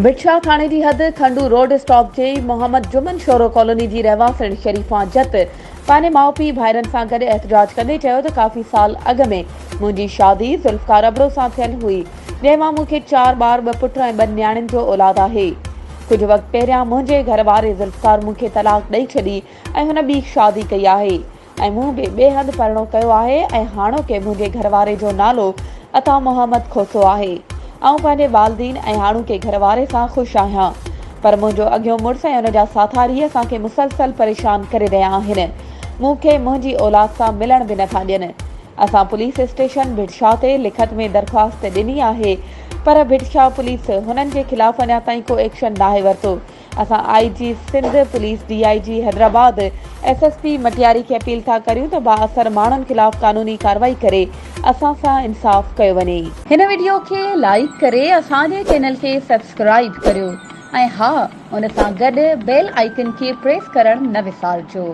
भिटशा थाने की हद Khandu road stop जे Mohammad Juman sorrow colony की रहवासण शरीफा जत पाने माउ पीउ भाइरनि सां गॾु एहतजाज कंदे चयो त काफ़ी साल अॻु में मुंहिंजी शादी ज़ुल्फ़कार अबरो सां थियल हुई, जंहिंमां मूंखे 4 ॿार 2 पुट ऐं 2 न्याणियुनि जो औलाद आहे। कुछ वक़्त पहिरियां मुंहिंजे घर वारे ज़ुल्फ़कार मूंखे तलाक ॾेई छॾी ऐं हुन ॿी शादी कई आहे ऐं मूं बि ॿिए हंधि परणो कयो आहे ऐं हाणोके मुंहिंजे घरवारे जो नालो अता मोहम्मद खोसो आहे। आऊं पंहिंजे वालदीन ऐं हाणोके घरवारे सां ख़ुशि आहियां, पर मुंहिंजो अॻियो मुड़ुसु ऐं हुन जा साथारी असांखे मुसलसल परेशान करे रहिया आहिनि। मूंखे मुंहिंजी औलाद सां मिलण बि नथा ॾियनि। असां पुलिस स्टेशन भिटशा ते लिखत में दरख़्वास्त ॾिनी आहे, पर भिटशा पुलिस हुननि जे ख़िलाफ़ अञा ताईं को एक्शन नाहे वरितो। असां IG Sindh police DIG Hyderabad SSP Matiari खे अपील था करियूं त बाअसर माण्हुनि ख़िलाफ़ कानूनी कार्रवाई करे असां सां इंसाफ़ कयो वञे। हिन वीडियो खे लाइक करे असांजे चैनल खे सब्सक्राइब करियो ऐं हा, उन सां गॾु बेल आइकन खे प्रेस करणु न विसारिजो।